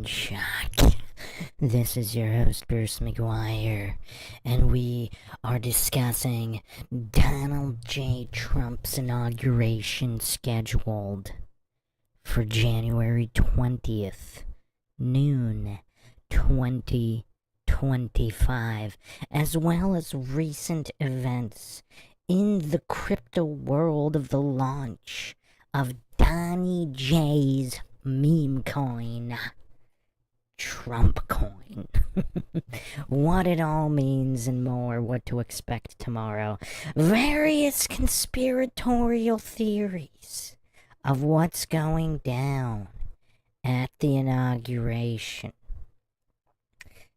MINDSHOCK. This is your host, Bruce McGuire, and we are discussing Donald J. Trump's inauguration scheduled for January 20th, noon 2025, as well as recent events in the crypto world of the launch of Donnie J's meme coin, Trumpcoin. What it all means and more, what to expect tomorrow. Various conspiratorial theories of what's going down at the inauguration.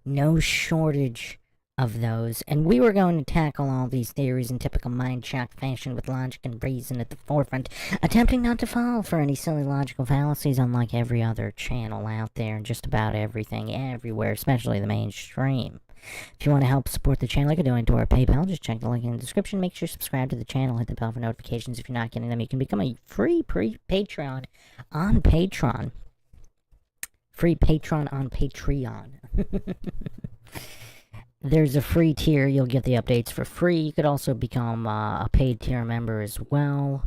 No shortage of those, and we were going to tackle all these theories in typical MINDSHOCK fashion with logic and reason at the forefront, attempting not to fall for any silly logical fallacies, unlike every other channel out there and just about everything, everywhere, especially the mainstream. If you want to help support the channel, you can donate to our PayPal. Just check the link in the description. Make sure you subscribe to the channel. Hit the bell for notifications. If you're not getting them, you can become a free Patreon on Patreon. Free Patreon on Patreon. There's a free tier. You'll get the updates for free. You could also become a paid tier member as well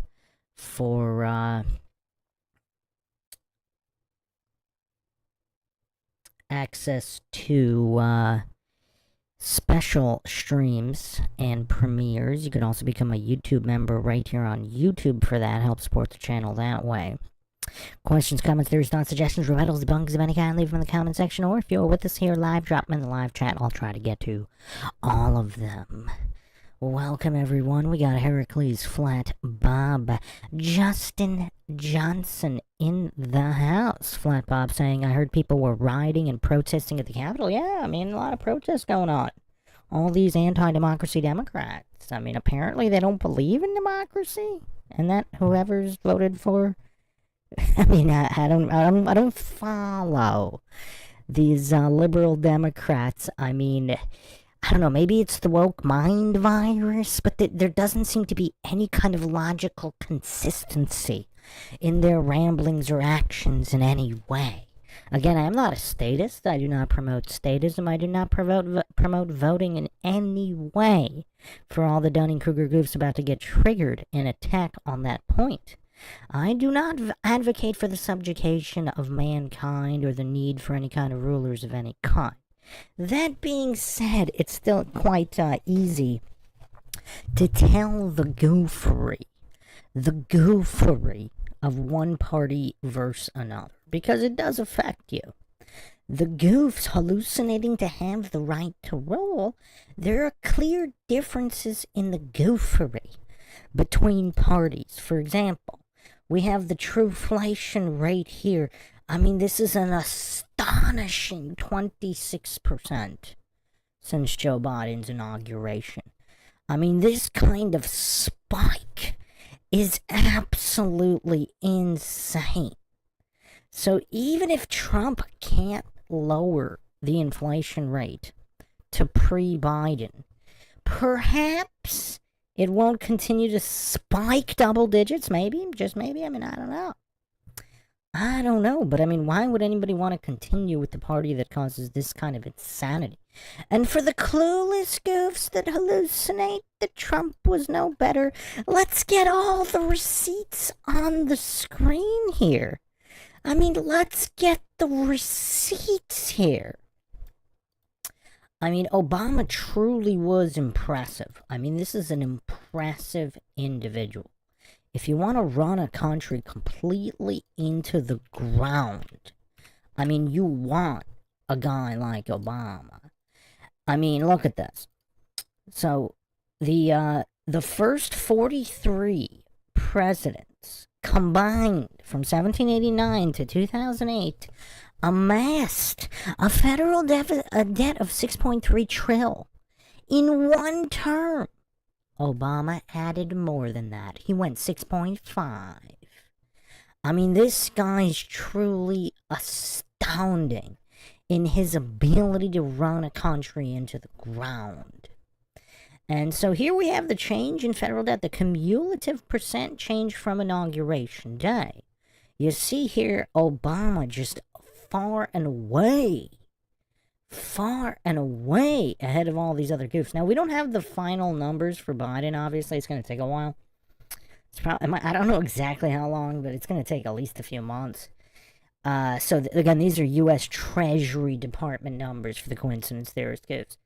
for access to special streams and premieres. You could also become a YouTube member right here on YouTube for that. Help support the channel that way. Questions, comments, theories, thoughts, suggestions, rebuttals, debunkings of any kind, leave them in the comment section, or if you're with us here live, drop them in the live chat. I'll try to get to all of them. Welcome, everyone. We got Heracles, Flat Bob, Justin Johnson in the house. Flat Bob saying, I heard people were rioting and protesting at the Capitol. Yeah, I mean, a lot of protests going on. All these anti-democracy Democrats. I mean, apparently they don't believe in democracy, and that whoever's voted for... I mean, I don't follow these liberal Democrats. I mean, I don't know, maybe it's the woke mind virus, but there doesn't seem to be any kind of logical consistency in their ramblings or actions in any way. Again, I am not a statist. I do not promote statism. I do not promote voting in any way for all the Dunning-Kruger goofs about to get triggered in attack on that point. I do not advocate for the subjugation of mankind or the need for any kind of rulers of any kind. That being said, it's still quite easy to tell the goofery of one party versus another, because it does affect you. The goofs hallucinating to have the right to rule, there are clear differences in the goofery between parties. For example, we have the truflation rate here. I mean, this is an astonishing 26% since Joe Biden's inauguration. I mean, this kind of spike is absolutely insane. So even if Trump can't lower the inflation rate to pre-Biden, perhaps it won't continue to spike double digits, maybe, just maybe. I mean, I don't know, but I mean, why would anybody want to continue with the party that causes this kind of insanity? And for the clueless goofs that hallucinate that Trump was no better, let's get all the receipts on the screen here. I mean, let's get the receipts here. I mean, Obama truly was impressive. I mean, this is an impressive individual. If you want to run a country completely into the ground, I mean, you want a guy like Obama. I mean, look at this. So, the first 43 presidents combined from 1789 to 2008 amassed a federal debt of 6.3 trillion in one term. Obama added more than that. He went 6.5. I mean, this guy's truly astounding in his ability to run a country into the ground. And so here we have the change in federal debt, the cumulative percent change from Inauguration Day. You see here, Obama just far and away ahead of all these other goofs. Now, we don't have the final numbers for Biden, obviously. It's going to take a while. It's probably, I don't know exactly how long, but it's going to take at least a few months. Again, these are U.S. Treasury Department numbers for the coincidence theorist goofs.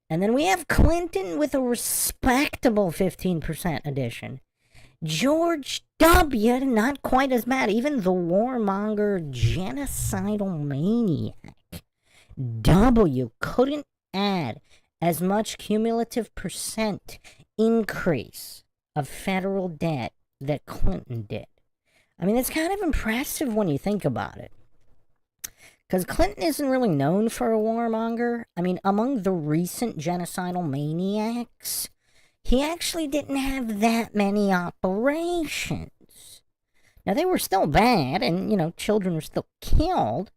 And then we have Clinton with a respectable 15% addition. George W., not quite as bad. Even the warmonger, genocidal maniac W couldn't add as much cumulative percent increase of federal debt that Clinton did. I mean, it's kind of impressive when you think about it. Because Clinton isn't really known for a warmonger. I mean, among the recent genocidal maniacs, he actually didn't have that many operations. Now, they were still bad, and, children were still killed.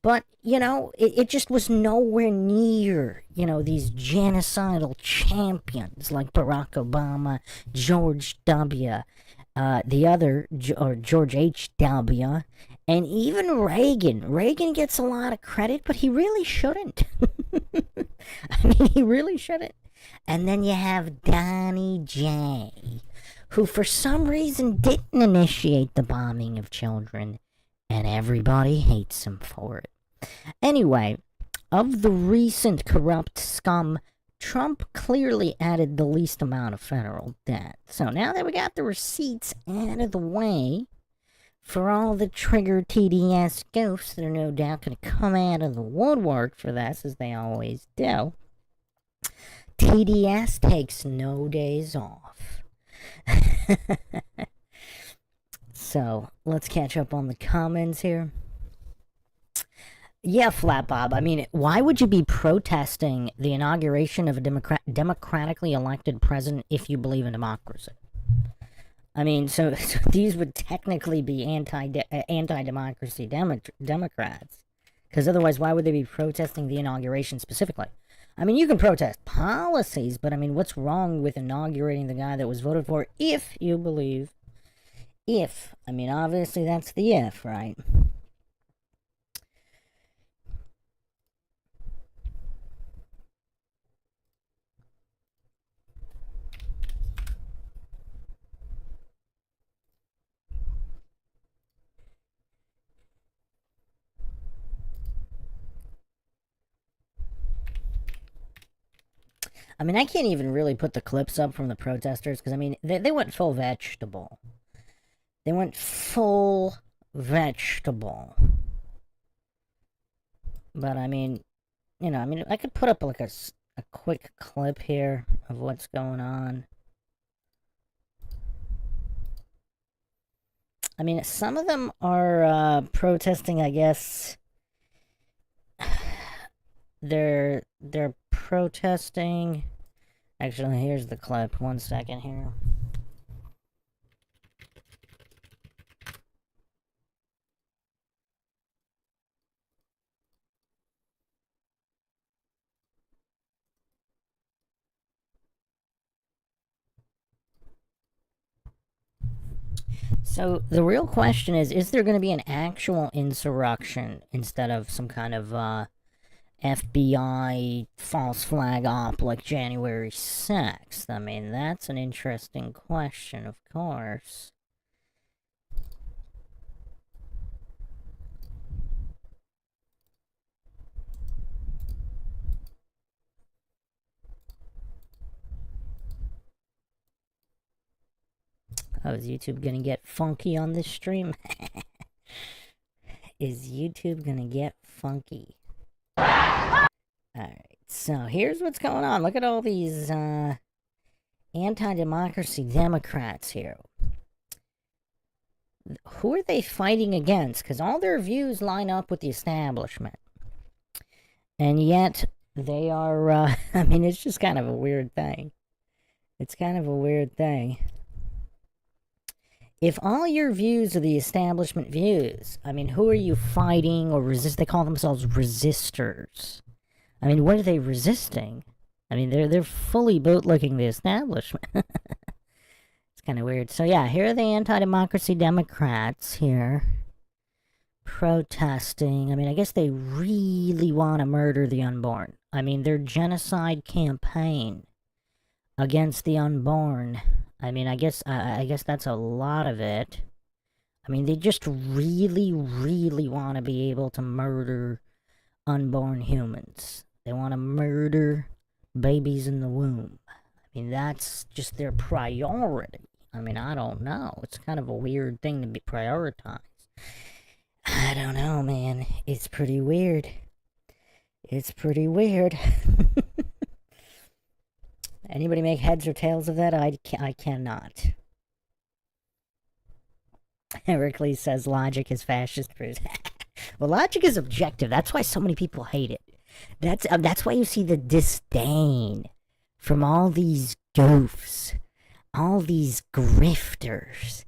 But, it just was nowhere near, these genocidal champions like Barack Obama, George W., George H.W., and even Reagan. Reagan gets a lot of credit, but he really shouldn't. I mean, he really shouldn't. And then you have Donnie J., who for some reason didn't initiate the bombing of children, and everybody hates him for it. Anyway, of the recent corrupt scum, Trump clearly added the least amount of federal debt. So now that we got the receipts out of the way, for all the trigger TDS ghosts that are no doubt going to come out of the woodwork for this, as they always do, TDS takes no days off. So, let's catch up on the comments here. Yeah, Flat Bob. I mean, why would you be protesting the inauguration of a democratically elected president if you believe in democracy? I mean, so these would technically be anti-democracy Democrats. Because otherwise, why would they be protesting the inauguration specifically? I mean, you can protest policies, but I mean, what's wrong with inaugurating the guy that was voted for if you believe? If. I mean, obviously that's the if, right? I mean, I can't even really put the clips up from the protesters, because, I mean, they went full vegetable. They went full vegetable. But, I mean, I could put up, like, a quick clip here of what's going on. I mean, some of them are, protesting, I guess. They're protesting. Actually, here's the clip. 1 second here. So the real question is there going to be an actual insurrection instead of some kind of FBI false flag op like January 6th? I mean, that's an interesting question, of course. Oh, is YouTube gonna get funky on this stream? Is YouTube gonna get funky? Alright, so here's what's going on. Look at all these anti-democracy Democrats here. Who are they fighting against? Because all their views line up with the establishment. And yet, they are, I mean, it's just kind of a weird thing. It's kind of a weird thing. If all your views are the establishment views, I mean, who are you fighting or resist? They call themselves resistors. I mean, what are they resisting? I mean, they're fully bootlicking the establishment. It's kind of weird. So yeah, here are the anti-democracy Democrats here. protesting. I mean, I guess they really want to murder the unborn. I mean, their genocide campaign against the unborn. I mean, I guess that's a lot of it. I mean, they just really, really want to be able to murder unborn humans. They want to murder babies in the womb. I mean, that's just their priority. I mean, I don't know. It's kind of a weird thing to be prioritized. I don't know, man. It's pretty weird. It's pretty weird. Anybody make heads or tails of that? I cannot. Heracles says logic is fascist proof. Well, logic is objective. That's why so many people hate it. That's why you see the disdain from all these goofs, all these grifters,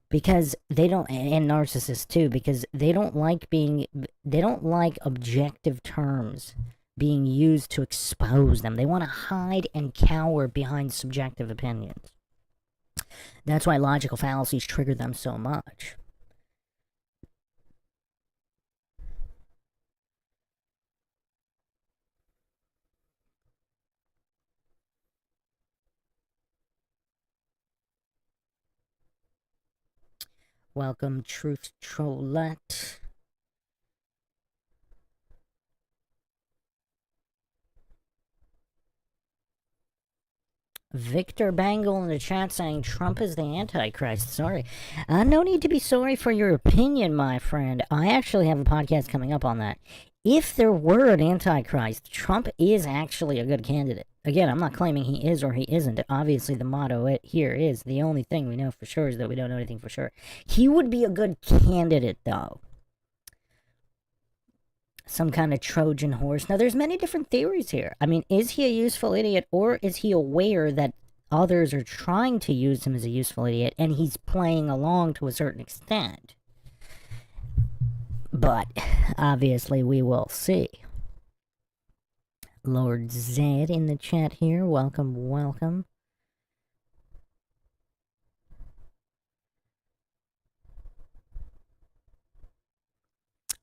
because they don't, and narcissists too, because they don't like objective terms being used to expose them. They want to hide and cower behind subjective opinions. That's why logical fallacies trigger them so much. Welcome, Truth Trollette. Victor Bangle in the chat saying Trump is the Antichrist. Sorry. No need to be sorry for your opinion, my friend. I actually have a podcast coming up on that. If there were an Antichrist, Trump is actually a good candidate. Again, I'm not claiming he is or he isn't. Obviously, the motto here is the only thing we know for sure is that we don't know anything for sure. He would be a good candidate, though. Some kind of Trojan horse. Now, there's many different theories here. I mean, is he a useful idiot, or is he aware that others are trying to use him as a useful idiot, and he's playing along to a certain extent? But, obviously, we will see. Lord Zed in the chat here. Welcome, welcome.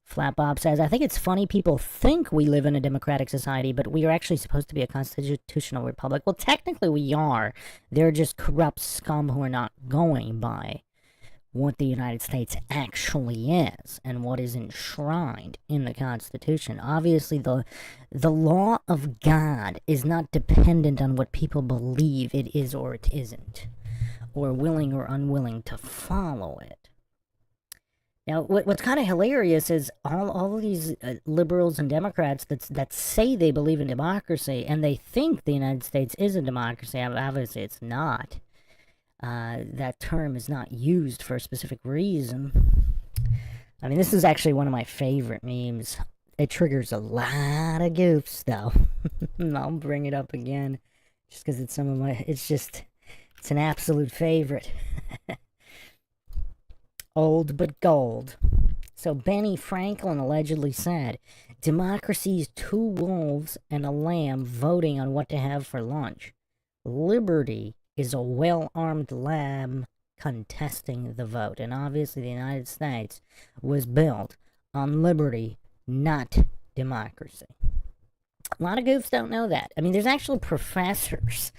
Flat Bob says, I think it's funny people think we live in a democratic society, but we are actually supposed to be a constitutional republic. Well, technically we are. They're just corrupt scum who are not going by what the United States actually is and what is enshrined in the Constitution. Obviously, the law of God is not dependent on what people believe it is or it isn't, or willing or unwilling to follow it. Now, what's kind of hilarious is all of these liberals and Democrats that say they believe in democracy, and they think the United States is a democracy. Obviously, it's not. That term is not used for a specific reason. I mean, this is actually one of my favorite memes. It triggers a lot of goofs, though. I'll bring it up again, just because it's it's an absolute favorite. Old but gold. So Benny Franklin allegedly said, democracy's two wolves and a lamb voting on what to have for lunch. Liberty is a well-armed lamb contesting the vote. And obviously the United States was built on liberty, not democracy. A lot of goofs don't know that. I mean, there's actual professors.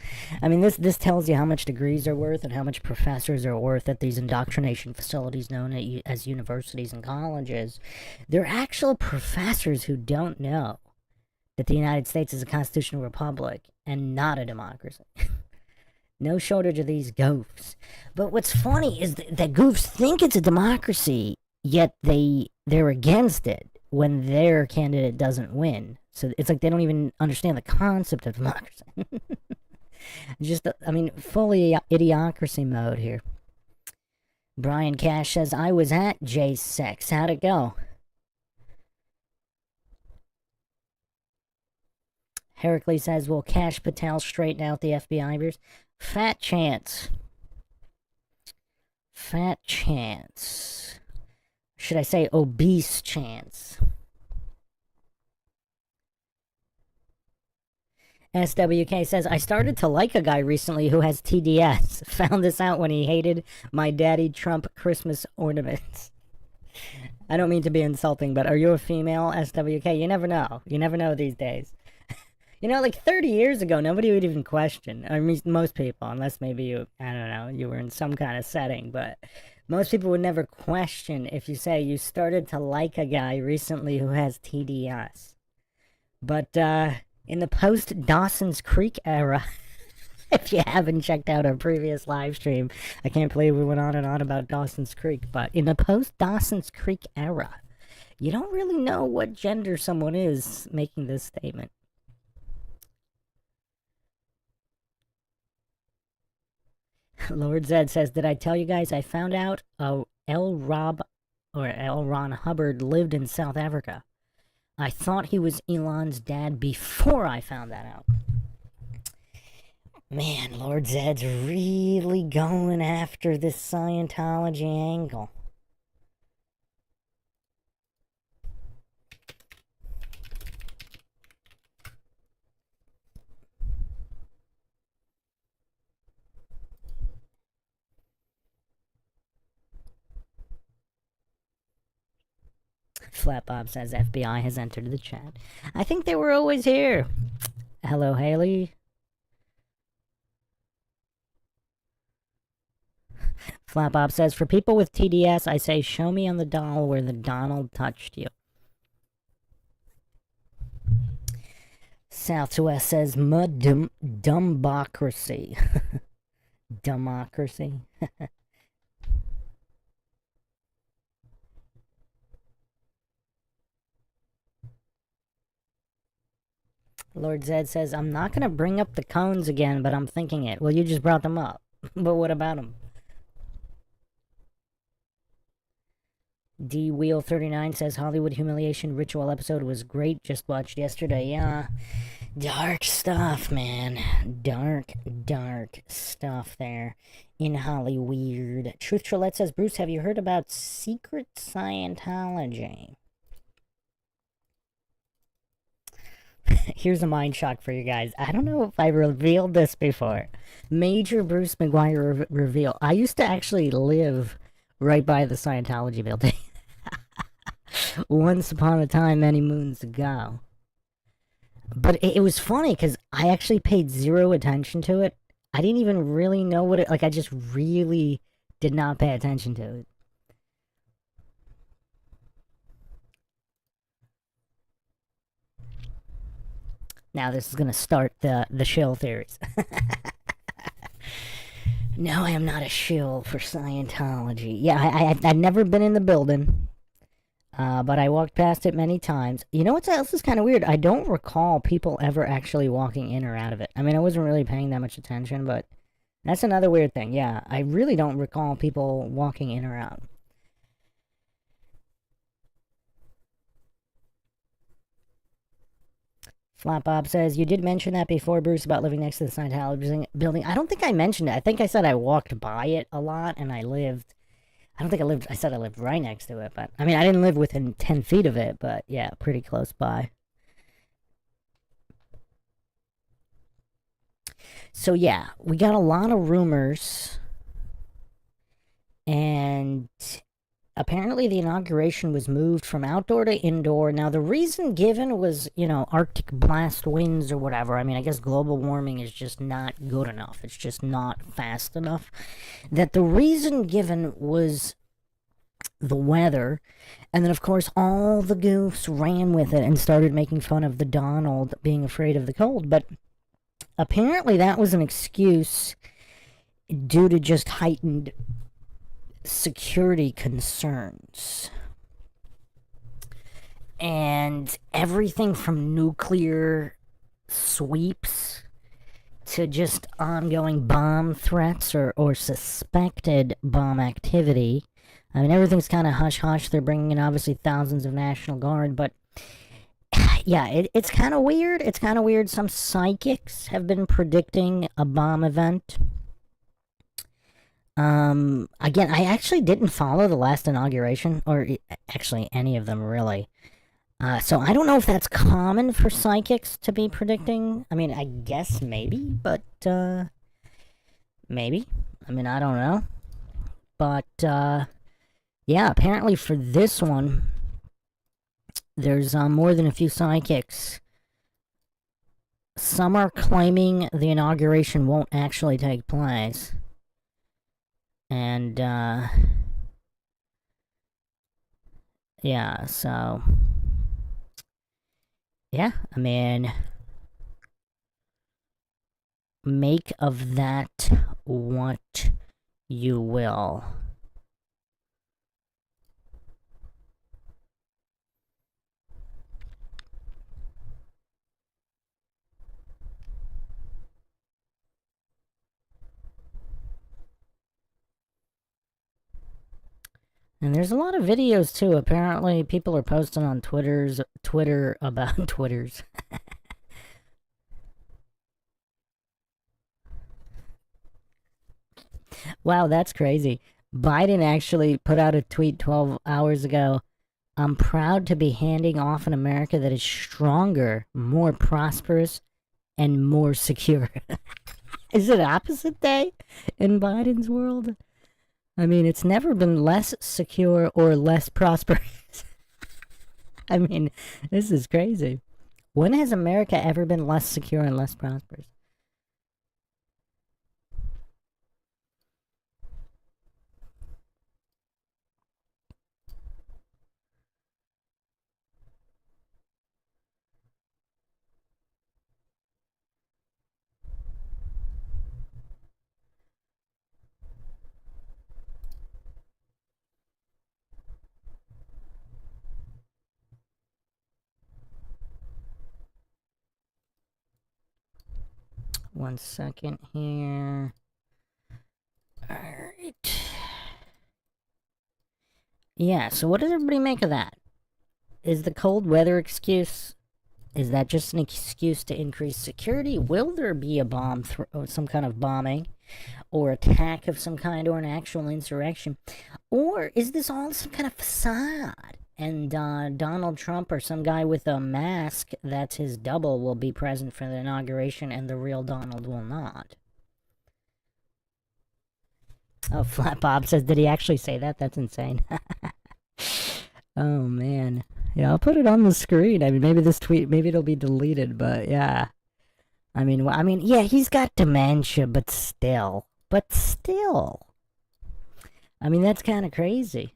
I mean, this tells you how much degrees are worth and how much professors are worth at these indoctrination facilities known as universities and colleges. There are actual professors who don't know that the United States is a constitutional republic and not a democracy. No shortage of these goofs. But what's funny is that goofs think it's a democracy, yet they're against it when their candidate doesn't win. So it's like they don't even understand the concept of democracy. Fully idiocracy mode here. Brian Cash says, I was at J6. How'd it go? Heracles says, will Cash Patel straighten out the FBI beers? Fat chance. Fat chance. Should I say obese chance? SWK says, I started to like a guy recently who has TDS. Found this out when he hated my Daddy Trump Christmas ornaments. I don't mean to be insulting, but are you a female, SWK? You never know. You never know these days. You know, like 30 years ago, nobody would even question. I mean, most people, unless maybe you, I don't know, you were in some kind of setting, but most people would never question if you say you started to like a guy recently who has TDS. But in the post Dawson's Creek era, if you haven't checked out our previous live stream, I can't believe we went on and on about Dawson's Creek, but in the post Dawson's Creek era, you don't really know what gender someone is making this statement. Lord Zed says, did I tell you guys I found out L. Ron Hubbard lived in South Africa? I thought he was Elon's dad before I found that out. Man, Lord Zed's really going after this Scientology angle. Flatbob says FBI has entered the chat. I think they were always here. Hello, Haley. Flatbob says, for people with TDS, I say, show me on the doll where the Donald touched you. Southwest says, dumbocracy. Democracy. Lord Zed says, I'm not going to bring up the cones again, but I'm thinking it. Well, you just brought them up. But what about them? D Wheel 39 says, Hollywood Humiliation Ritual episode was great. Just watched yesterday. Yeah. Dark stuff, man. Dark stuff there in Hollywood. Truth Trillette says, Bruce, have you heard about secret Scientology? Here's a mind shock for you guys. I don't know if I revealed this before. Major Bruce McGuire reveal. I used to actually live right by the Scientology building. Once upon a time, many moons ago. But it was funny because I actually paid zero attention to it. I didn't even really know what it... Like, I just really did not pay attention to it. Now this is going to start the shill theories. No, I am not a shill for Scientology. Yeah, I've never been in the building, but I walked past it many times. You know what else is kind of weird? I don't recall people ever actually walking in or out of it. I mean, I wasn't really paying that much attention, but that's another weird thing. Yeah, I really don't recall people walking in or out. Flatbob says, you did mention that before, Bruce, about living next to the Scientology building. I don't think I mentioned it. I think I said I walked by it a lot, and I lived... I don't think I said I lived right next to it, but... I mean, I didn't live within 10 feet of it, but yeah, pretty close by. So yeah, we got a lot of rumors, and... apparently the inauguration was moved from outdoor to indoor. Now, the reason given was, you know, Arctic blast winds or whatever. I mean, I guess global warming is just not good enough. It's just not fast enough. That the reason given was the weather. And then, of course, all the goofs ran with it and started making fun of the Donald being afraid of the cold. But apparently that was an excuse due to just heightened security concerns. And everything from nuclear sweeps to just ongoing bomb threats or suspected bomb activity. I mean, everything's kind of hush-hush. They're bringing in, obviously, thousands of National Guard, but yeah, it's kind of weird. It's kind of weird. Some psychics have been predicting a bomb event. Again, I actually didn't follow the last inauguration, or actually any of them, really. So I don't know if that's common for psychics to be predicting. I mean, I guess maybe, but, maybe. I mean, I don't know. But, Yeah, apparently for this one, there's more than a few psychics. Some are claiming the inauguration won't actually take place. And, yeah, so. Yeah, I mean, make of that what you will. And there's a lot of videos too. Apparently, people are posting on Twitter about Twitters. Wow, that's crazy. Biden actually put out a tweet 12 hours ago. I'm proud to be handing off an America that is stronger, more prosperous, and more secure. Is it opposite day in Biden's world? I mean, it's never been less secure or less prosperous. I mean, this is crazy. When has America ever been less secure and less prosperous? One second here. Alright. Yeah, so what does everybody make of that? Is the cold weather excuse, is that just an excuse to increase security? Will there be a bomb, or some kind of bombing, or attack of some kind, or an actual insurrection? Or is this all some kind of facade? And Donald Trump or some guy with a mask that's his double will be present for the inauguration and the real Donald will not. Oh, Flat Bob says, did he actually say that? That's insane. Oh, man. Yeah, I'll put it on the screen. I mean, maybe this tweet, maybe it'll be deleted, but yeah. I mean, yeah, he's got dementia, but still. I mean, that's kind of crazy.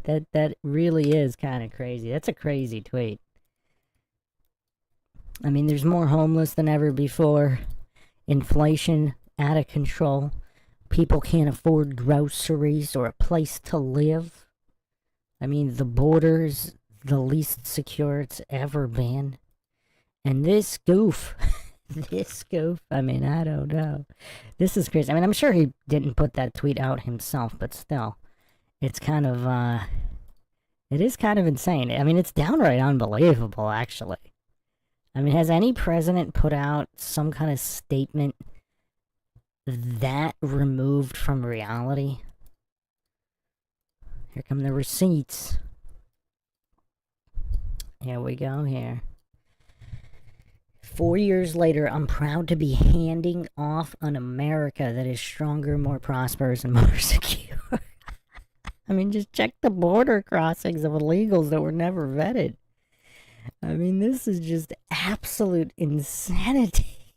That really is kind of crazy. That's a crazy tweet. I mean, there's more homeless than ever before. Inflation out of control. People can't afford groceries or a place to live. I mean, the border's the least secure it's ever been. And this goof, I mean, I don't know. This is crazy. I mean, I'm sure he didn't put that tweet out himself, but still. It's kind of, it is kind of insane. I mean, it's downright unbelievable, actually. I mean, has any president put out some kind of statement that removed from reality? Here come the receipts. Here we go here. 4 years later, I'm proud to be handing off an America that is stronger, more prosperous, and more secure. I mean, just check the border crossings of illegals that were never vetted. I mean, this is just absolute insanity.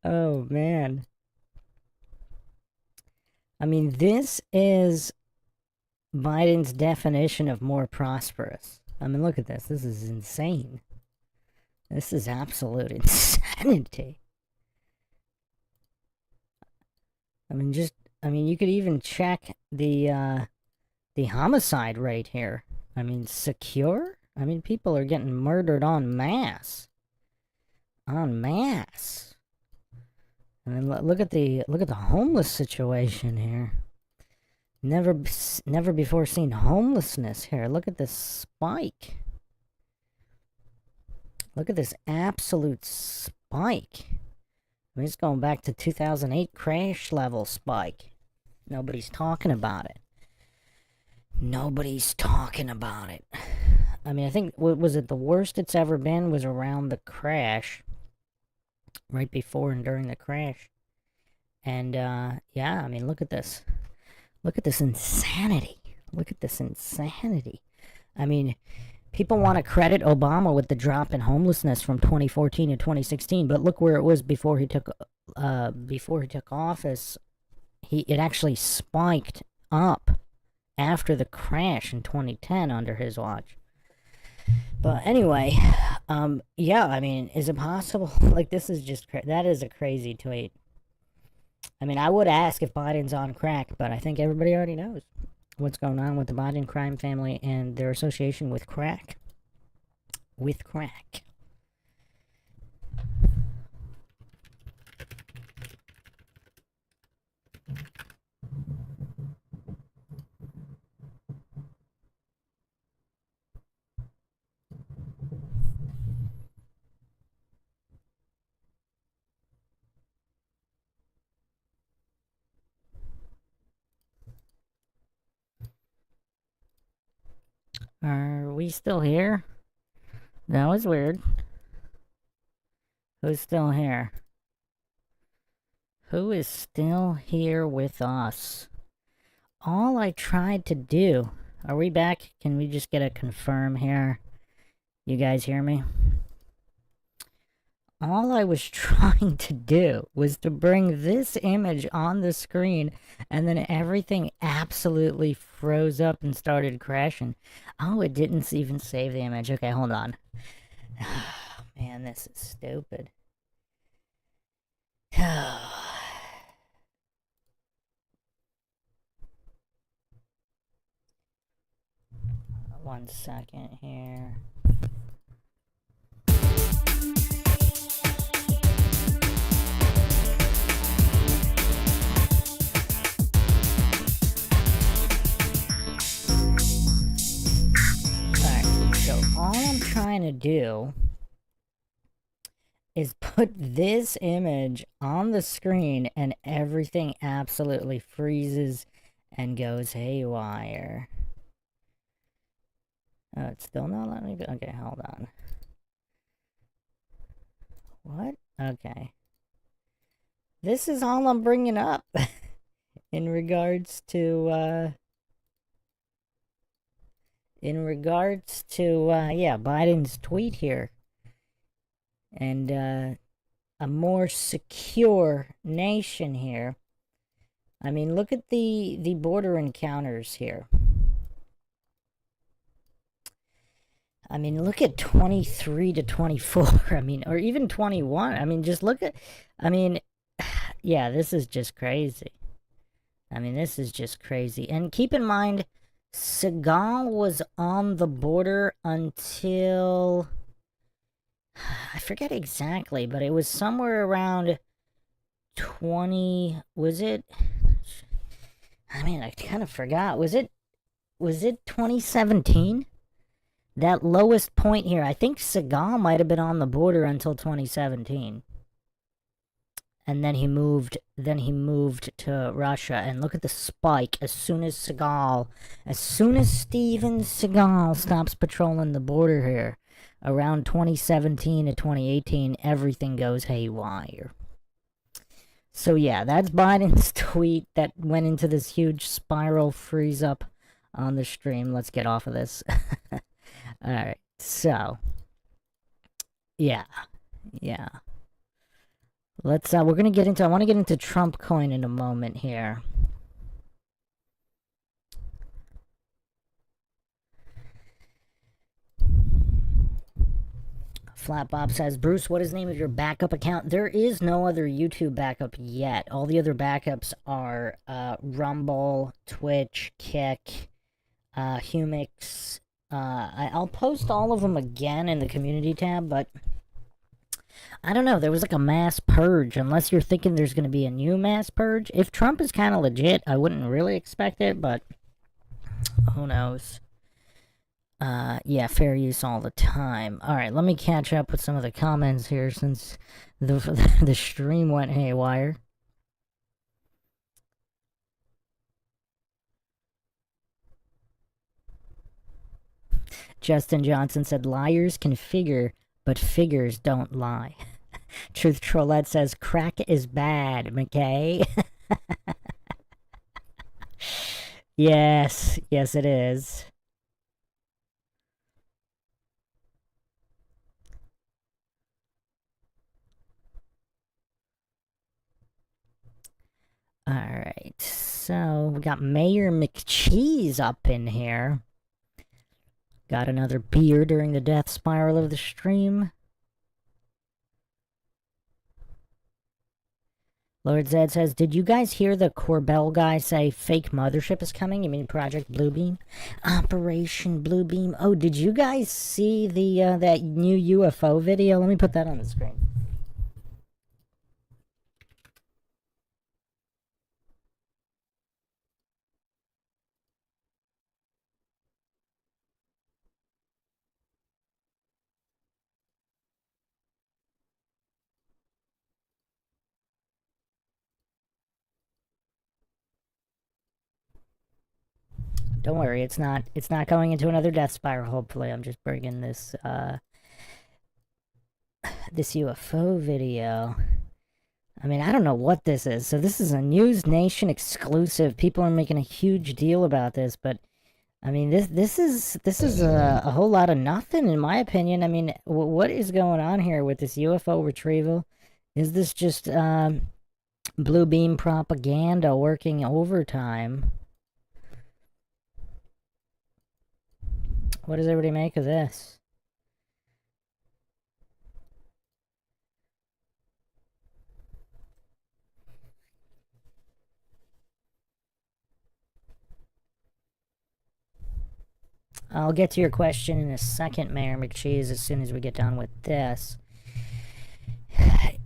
Oh, man. I mean, this is Biden's definition of more prosperous. I mean, look at this. This is insane. This is absolute insanity. I mean, you could even check the homicide rate here. I mean, secure? I mean, people are getting murdered en masse. En masse. I mean, look at the homeless situation here. Never before seen homelessness here. Look at this spike. Look at this absolute spike. I mean, it's going back to 2008 crash level spike. Nobody's talking about it. Nobody's talking about it. I mean, I think, what was it, the worst it's ever been was around the crash. Right before and during the crash. And, yeah, I mean, look at this. Look at this insanity. Look at this insanity. I mean, people want to credit Obama with the drop in homelessness from 2014 to 2016, but look where it was before he took office. It actually spiked up after the crash in 2010 under his watch. But anyway, yeah, I mean, is it possible? Like, this is just that is a crazy tweet. I mean, I would ask if Biden's on crack, but I think everybody already knows what's going on with the Biden crime family and their association with crack. With crack. Are we still here? That was weird. Who's still here? Who is still here with us? All I tried to do... Are we back? Can we just get a confirm here? You guys hear me? All I was trying to do was to bring this image on the screen, and then everything absolutely froze up and started crashing. Oh, it didn't even save the image. Okay, hold on. Man, this is stupid. 1 second here. Alright, so all I'm trying to do is put this image on the screen and everything absolutely freezes and goes haywire. Oh, it's still not letting me go. Okay, hold on. What? Okay. This is all I'm bringing up in regards to, yeah, Biden's tweet here. And, a more secure nation here. I mean, look at the border encounters here. I mean, look at 23 to 24. I mean, or even 21. I mean, just look at... I mean, yeah, this is just crazy. I mean, this is just crazy. And keep in mind, Seagal was on the border until... I forget exactly, but it was somewhere around 20... Was it... I mean, I kind of forgot. Was it 2017? That lowest point here, I think Seagal might have been on the border until 2017. And then he moved to Russia. And look at the spike as soon as Steven Seagal stops patrolling the border here. Around 2017 to 2018, everything goes haywire. So yeah, that's Biden's tweet that went into this huge spiral freeze up on the stream. Let's get off of this. Alright, so, yeah. Let's, I want to get into Trumpcoin in a moment here. Flatbob says, Bruce, what is the name of your backup account? There is no other YouTube backup yet. All the other backups are, Rumble, Twitch, Kick, Humix. I'll post all of them again in the community tab, but I don't know. There was like a mass purge, unless you're thinking there's going to be a new mass purge. If Trump is kind of legit, I wouldn't really expect it, but who knows. Yeah, fair use all the time. Alright, let me catch up with some of the comments here since the stream went haywire. Justin Johnson said, liars can figure, but figures don't lie. Truth Trollette says, crack is bad, McKay. Yes, yes, it is. Alright, so we got Mayor McCheese up in here. Got another beer during the death spiral of the stream. Lord Zed says, did you guys hear the Corbell guy say fake mothership is coming? You mean Project Bluebeam? Operation Bluebeam. Oh, did you guys see the that new UFO video? Let me put that on the screen. Don't worry, it's not going into another death spiral, hopefully. I'm just bringing this UFO video. I mean, I don't know what this is. So this is a News Nation exclusive. People are making a huge deal about this, but I mean, this is a whole lot of nothing, in my opinion. I mean, what is going on here with this UFO retrieval? Is this just blue beam propaganda working overtime? What does everybody make of this? I'll get to your question in a second, Mayor McCheese, as soon as we get done with this.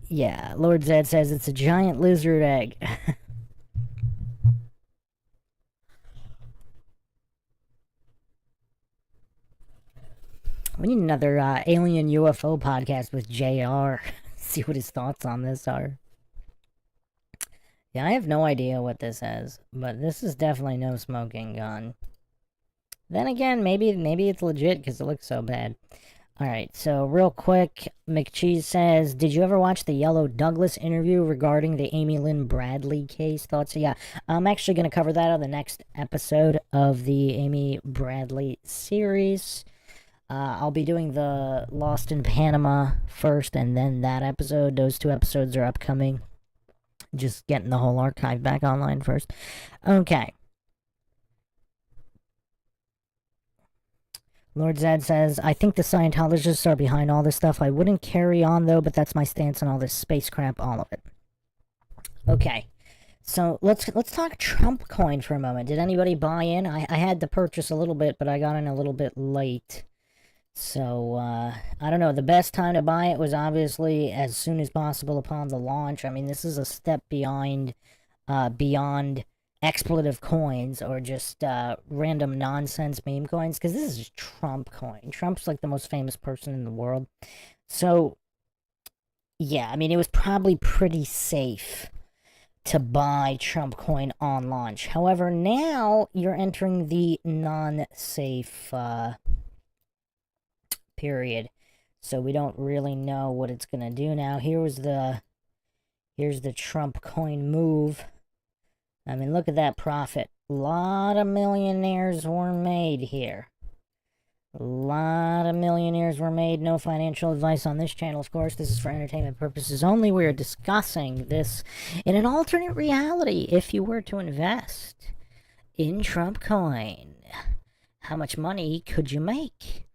Yeah, Lord Zed says it's a giant lizard egg. We need another alien UFO podcast with JR. See what his thoughts on this are. Yeah, I have no idea what this is, but this is definitely no smoking gun. Then again, maybe it's legit because it looks so bad. Alright, so real quick, McCheese says, did you ever watch the Yellow Douglas interview regarding the Amy Lynn Bradley case? Thoughts? Yeah, I'm actually going to cover that on the next episode of the Amy Bradley series. I'll be doing the Lost in Panama first, and then that episode. Those two episodes are upcoming. Just getting the whole archive back online first. Okay. Lord Zed says, I think the Scientologists are behind all this stuff. I wouldn't carry on, though, but that's my stance on all this space crap, all of it. Okay. So let's talk Trumpcoin for a moment. Did anybody buy in? I had to purchase a little bit, but I got in a little bit late. So, I don't know. The best time to buy it was obviously as soon as possible upon the launch. I mean, this is a step beyond expletive coins or just random nonsense meme coins, because this is just Trump coin. Trump's like the most famous person in the world. So, yeah, I mean, it was probably pretty safe to buy Trump coin on launch. However, now you're entering the non-safe period. So we don't really know what it's going to do now. Here's the Trump coin move. I mean, look at that profit. A lot of millionaires were made here. A lot of millionaires were made. No financial advice on this channel, of course. This is for entertainment purposes only. We are discussing this in an alternate reality. If you were to invest in Trump coin, how much money could you make?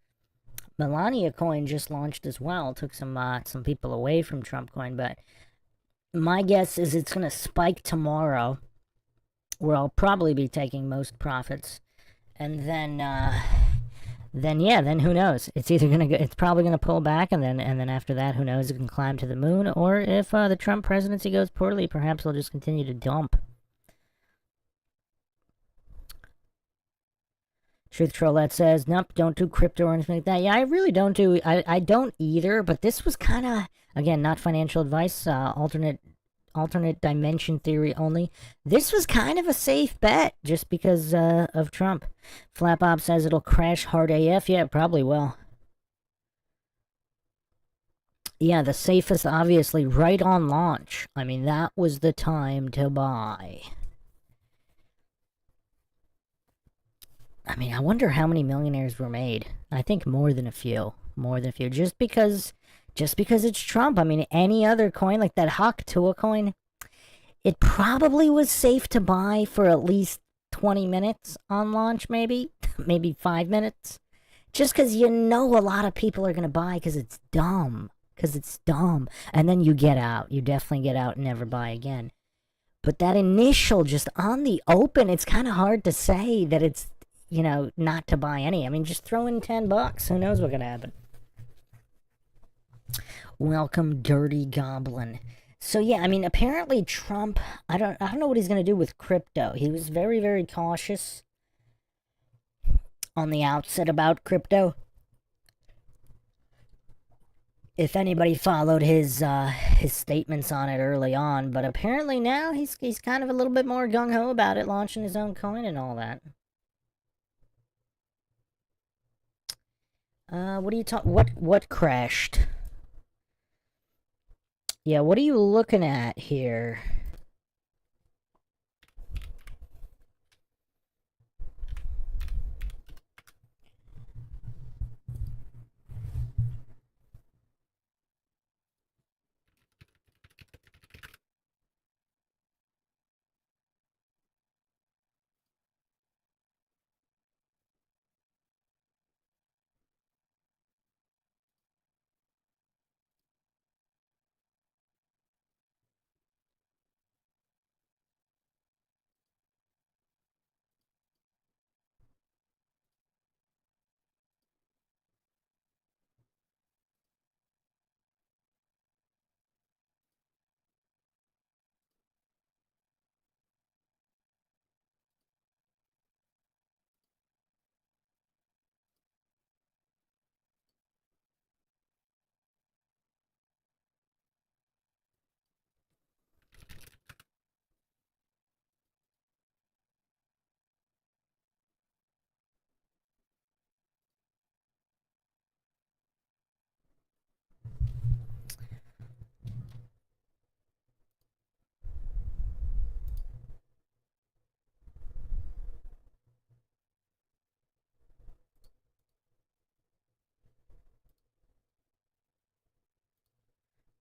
Melania coin just launched as well. Took some people away from Trump coin, but my guess is it's going to spike tomorrow, where I'll probably be taking most profits, and then who knows? It's either it's probably gonna pull back, and then after that, who knows? It can climb to the moon, or if the Trump presidency goes poorly, perhaps they'll just continue to dump. Truth Trollette says, nope, don't do crypto or anything like that. Yeah, I really don't do, I don't either, but this was kind of, again, not financial advice, alternate dimension theory only. This was kind of a safe bet, just because of Trump. Flapop says it'll crash hard AF. Yeah, it probably will. Yeah, the safest, obviously, right on launch. I mean, that was the time to buy. I mean, I wonder how many millionaires were made. I think more than a few. More than a few. Just because it's Trump. I mean, any other coin, like that Hawk Tua coin, it probably was safe to buy for at least 20 minutes on launch, maybe. Maybe 5 minutes. Just because you know a lot of people are going to buy because it's dumb. Because it's dumb. And then you get out. You definitely get out and never buy again. But that initial, just on the open, it's kind of hard to say that it's, not to buy any. I mean, just throw in $10. Who knows what's going to happen? Welcome, Dirty Goblin. So yeah, I mean, apparently Trump, I don't know what he's going to do with crypto. He was very, very cautious on the outset about crypto. If anybody followed his statements on it early on, but apparently now he's kind of a little bit more gung ho about it, launching his own coin and all that. What are you talking? What crashed? Yeah, what are you looking at here?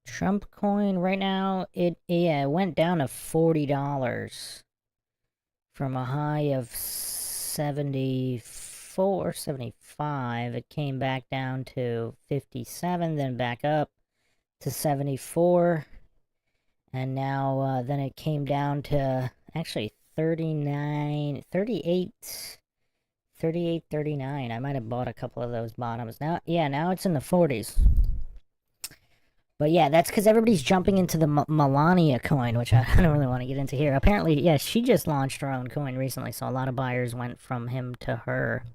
Trump coin right now, it went down to $40 from a high of 74, 75. It came back down to 57, then back up to 74, and now then it came down to actually 39, 38, 38, 39. I might have bought a couple of those bottoms. Now it's in the 40s. But yeah, that's because everybody's jumping into the Melania coin, which I don't really want to get into here. Apparently, yeah, she just launched her own coin recently, so a lot of buyers went from him to her.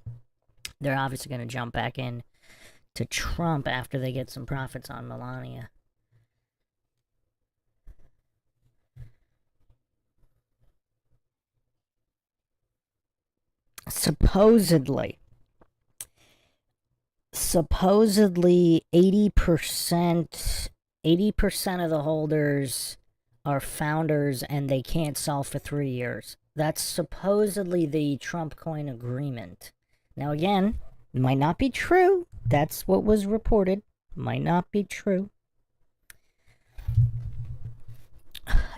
They're obviously going to jump back in to Trump after they get some profits on Melania. Supposedly 80% of the holders are founders and they can't sell for 3 years. That's supposedly the Trump coin agreement. Now again, might not be true. That's what was reported. Might not be true.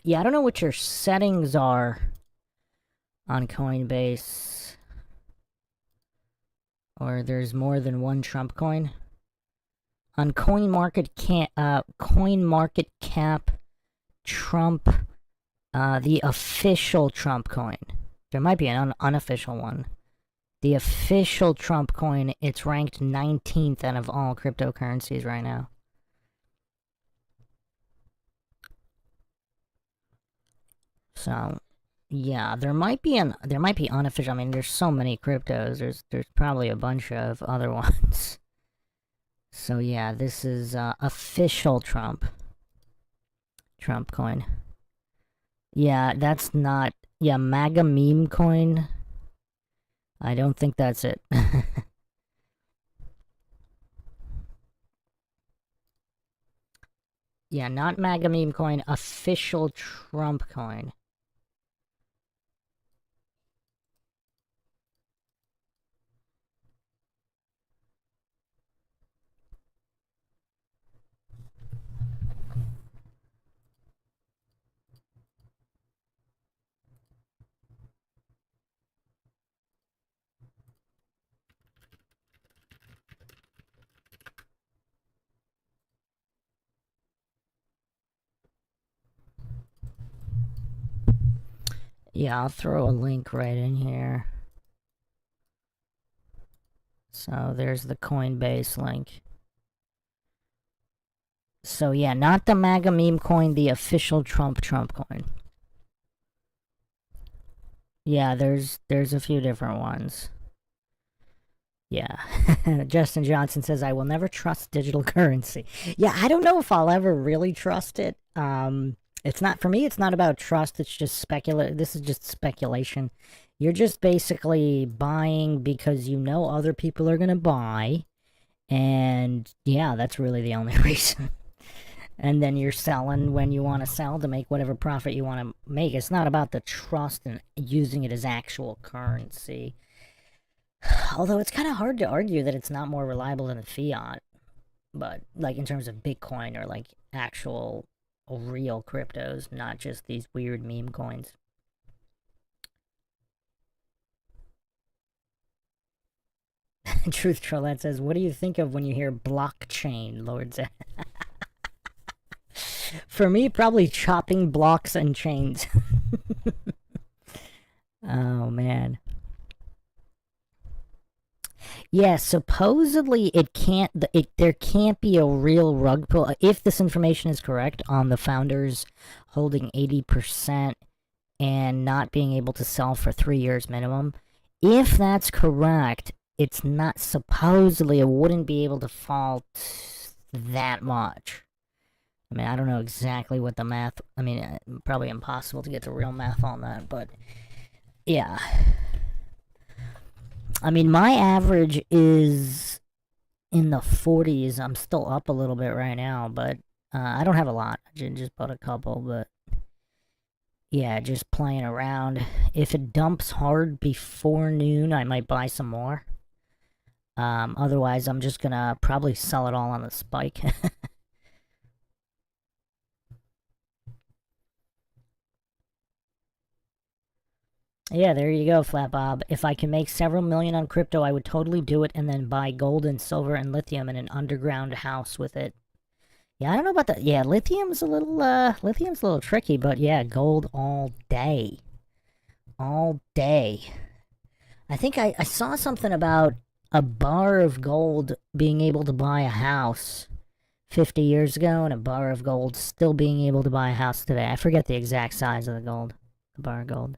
Yeah, I don't know what your settings are on Coinbase. Or there's more than one Trump coin. On CoinMarketCap, Trump, the official Trump coin. There might be an unofficial one. The official Trump coin, it's ranked 19th out of all cryptocurrencies right now. So, yeah, there might be unofficial. I mean, there's so many cryptos. There's probably a bunch of other ones. So yeah, this is official Trump coin. Yeah, that's not. Yeah, MAGA meme coin. I don't think that's it. Yeah, not MAGA meme coin. Official Trump coin. Yeah, I'll throw a link right in here. So there's the Coinbase link. So yeah, not the MAGA meme coin, the official Trump coin. Yeah, there's a few different ones. Yeah. Justin Johnson says, I will never trust digital currency. Yeah, I don't know if I'll ever really trust it. It's not, for me, it's not about trust. It's just this is just speculation. You're just basically buying because you know other people are going to buy. And yeah, that's really the only reason. And then you're selling when you want to sell to make whatever profit you want to make. It's not about the trust and using it as actual currency. Although it's kind of hard to argue that it's not more reliable than the fiat, but like in terms of Bitcoin or like actual real cryptos, not just these weird meme coins. Truth Trollette says, what do you think of when you hear blockchain, Lord said? For me, probably chopping blocks and chains. Oh, man. Yeah, supposedly it can't. There can't be a real rug pull if this information is correct on the founders holding 80% and not being able to sell for 3 years minimum. If that's correct, it's not supposedly it wouldn't be able to fall that much. I mean, I don't know exactly what the math. I mean, probably impossible to get the real math on that, but yeah. I mean, my average is in the 40s. I'm still up a little bit right now, but I don't have a lot. I just bought a couple, but yeah, just playing around. If it dumps hard before noon, I might buy some more. Otherwise, I'm just gonna probably sell it all on the spike. Yeah, there you go, Flat Bob. If I can make several million on crypto, I would totally do it and then buy gold and silver and lithium in an underground house with it. Yeah, I don't know about that. Yeah, lithium's a little tricky, but yeah, gold all day. All day. I think I saw something about a bar of gold being able to buy a house 50 years ago and a bar of gold still being able to buy a house today. I forget the exact size of the gold. The bar of gold.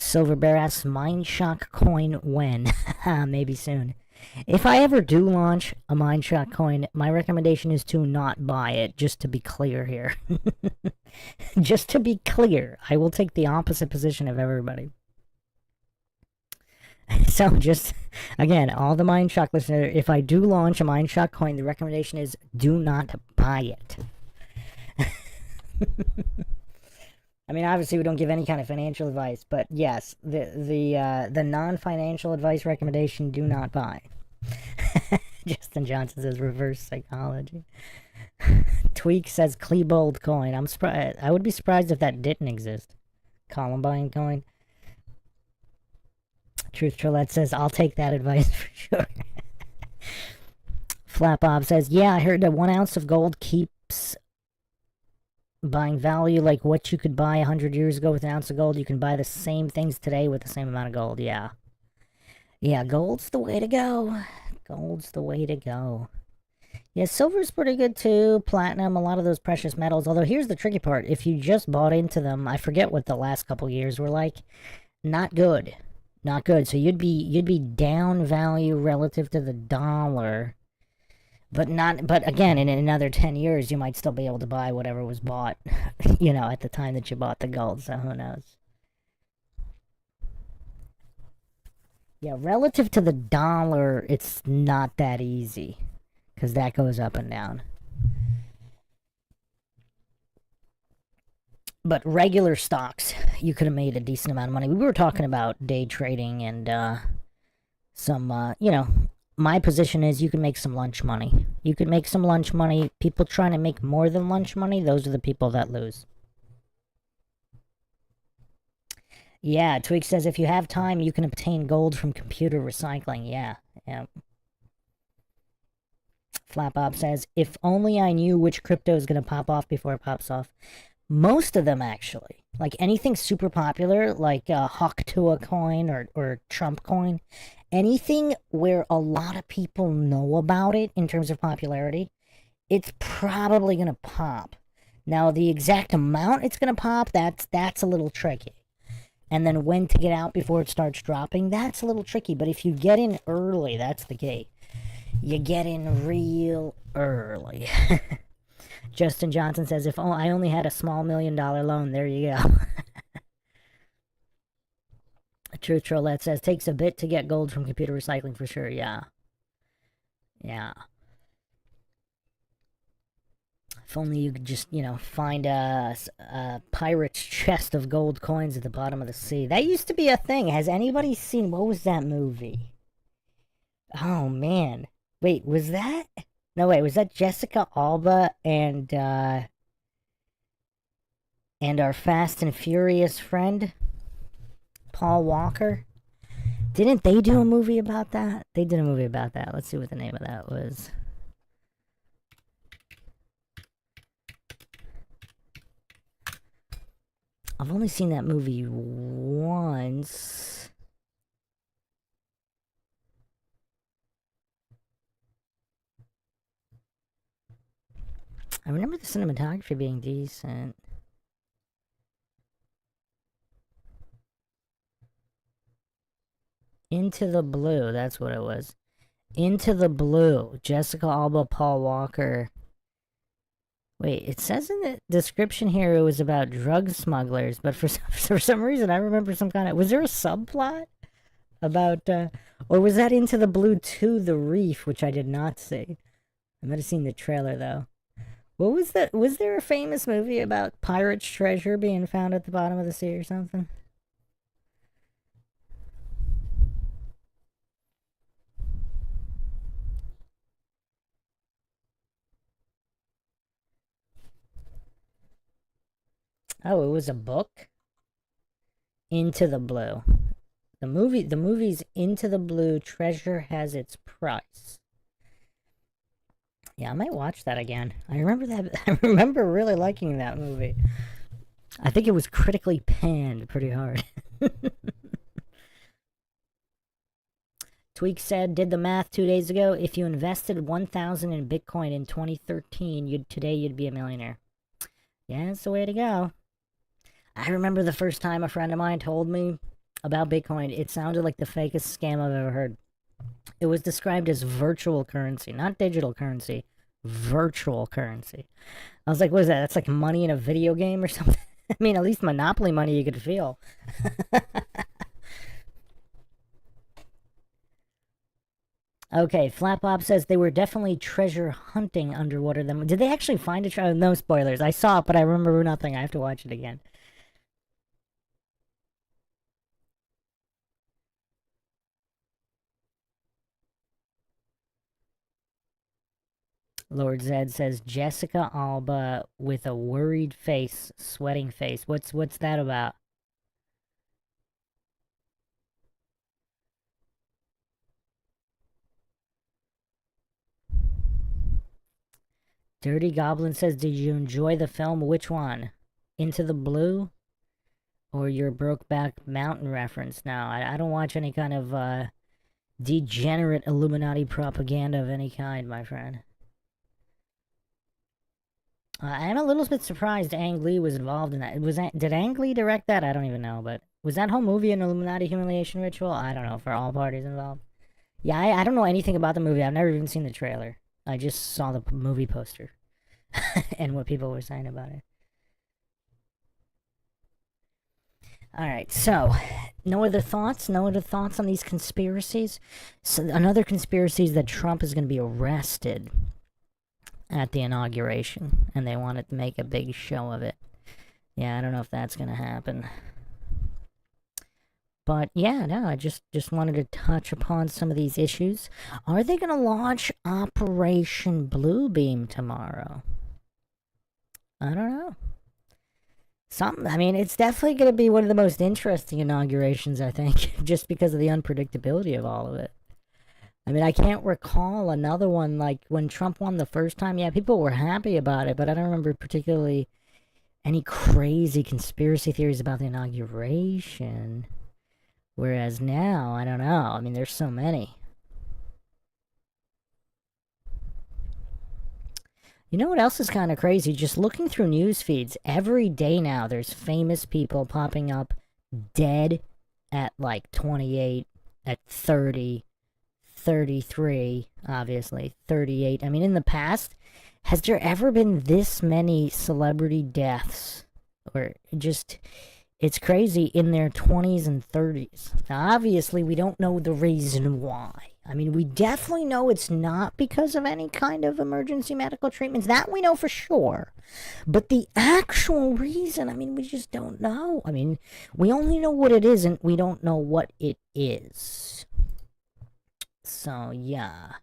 Silver Bear asks, MINDSHOCK coin when? Maybe soon. If I ever do launch a MINDSHOCK coin, my recommendation is to not buy it, just to be clear here. Just to be clear, I will take the opposite position of everybody. So just, again, all the MINDSHOCK listeners, if I do launch a MINDSHOCK coin, the recommendation is do not buy it. I mean, obviously, we don't give any kind of financial advice, but yes, the non-financial advice recommendation: do not buy. Justin Johnson says reverse psychology. Tweak says Klebold coin. I'm surprised. I would be surprised if that didn't exist. Columbine coin. Truth Trollette says I'll take that advice for sure. Flat Bob says, yeah, I heard that 1 ounce of gold keeps buying value like what you could buy 100 years ago with an ounce of gold. You can buy the same things today with the same amount of gold. Yeah. Yeah, gold's the way to go. Gold's the way to go. Yeah, silver's pretty good too. Platinum, a lot of those precious metals. Although here's the tricky part. If you just bought into them, I forget what the last couple years were like. Not good. Not good. So you'd be down value relative to the dollar. But again, in another 10 years, you might still be able to buy whatever was bought, at the time that you bought the gold, so who knows. Yeah, relative to the dollar, it's not that easy, because that goes up and down. But regular stocks, you could have made a decent amount of money. We were talking about day trading and some, my position is you can make some lunch money. You can make some lunch money. People trying to make more than lunch money, those are the people that lose. Yeah, Tweak says if you have time, you can obtain gold from computer recycling. Yeah. Flat Bob says, if only I knew which crypto is going to pop off before it pops off. Most of them, actually. Like anything super popular, like Hawktua coin or Trump coin, anything where a lot of people know about it in terms of popularity, it's probably going to pop. Now, the exact amount it's going to pop, that's a little tricky. And then when to get out before it starts dropping, that's a little tricky. But if you get in early, that's the key. You get in real early. Justin Johnson says, if I only had a small $1 million loan, there you go. Truth Trollette says, takes a bit to get gold from computer recycling for sure. Yeah. Yeah. If only you could just, find a pirate's chest of gold coins at the bottom of the sea. That used to be a thing. Has anybody seen, what was that movie? Oh, man. Wait, was that? No, wait, was that Jessica Alba and our Fast and Furious friend, Paul Walker? Didn't they do a movie about that? They did a movie about that. Let's see what the name of that was. I've only seen that movie once. I remember the cinematography being decent. Into the Blue, that's what it was. Into the Blue. Jessica Alba, Paul Walker. Wait, it says in the description here it was about drug smugglers, but for some reason I remember some kind of... Was there a subplot about... or was that Into the Blue to the Reef, which I did not see? I might have seen the trailer, though. What was that? Was there a famous movie about pirates' treasure being found at the bottom of the sea or something? Oh, it was a book? Into the Blue. The movie's Into the Blue, Treasure Has Its Price. Yeah, I might watch that again. I remember that. I remember really liking that movie. I think it was critically panned pretty hard. Tweak said, did the math 2 days ago. If you invested 1,000 in Bitcoin in 2013, today you'd be a millionaire. Yeah, it's the way to go. I remember the first time a friend of mine told me about Bitcoin. It sounded like the fakest scam I've ever heard. It was described as virtual currency, not digital currency. Virtual currency. I was like, what is that? That's like money in a video game or something? I mean, at least Monopoly money you could feel. Okay, Flapop says they were definitely treasure hunting underwater. Did they actually find a treasure? No spoilers. I saw it, but I remember nothing. I have to watch it again. Lord Zed says Jessica Alba with a worried face, sweating face. What's that about? Dirty Goblin says, did you enjoy the film? Which one? Into the Blue? Or your Brokeback Mountain reference? No, I don't watch any kind of degenerate Illuminati propaganda of any kind, my friend. I'm a little bit surprised Ang Lee was involved in that. Did Ang Lee direct that? I don't even know, but was that whole movie an Illuminati humiliation ritual? I don't know, for all parties involved. Yeah, I don't know anything about the movie. I've never even seen the trailer. I just saw the movie poster and what people were saying about it. Alright, so, no other thoughts? No other thoughts on these conspiracies? So, another conspiracy is that Trump is going to be arrested at the inauguration, and they wanted to make a big show of it. Yeah, I don't know if that's going to happen. But yeah, no, I just wanted to touch upon some of these issues. Are they going to launch Operation Bluebeam tomorrow? I don't know. I mean, it's definitely going to be one of the most interesting inaugurations, I think, just because of the unpredictability of all of it. I mean, I can't recall another one like when Trump won the first time. Yeah, people were happy about it, but I don't remember particularly any crazy conspiracy theories about the inauguration. Whereas now, I don't know. I mean, there's so many. You know what else is kind of crazy? Just looking through news feeds, every day now there's famous people popping up dead at like 28, at 30, 33, obviously, 38. I mean, in the past, has there ever been this many celebrity deaths? Or just, it's crazy, in their 20s and 30s. Now, obviously, we don't know the reason why. I mean, we definitely know it's not because of any kind of emergency medical treatments. That we know for sure. But the actual reason, I mean, we just don't know. I mean, we only know what it isn't. We don't know what it is. So, yeah.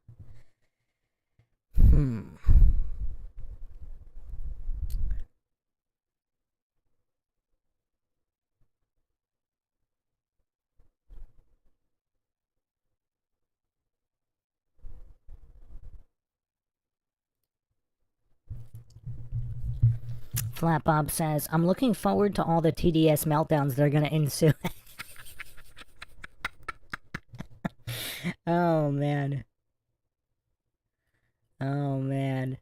Flat Bob says, I'm looking forward to all the TDS meltdowns that are going to ensue. Oh, man. Oh, man.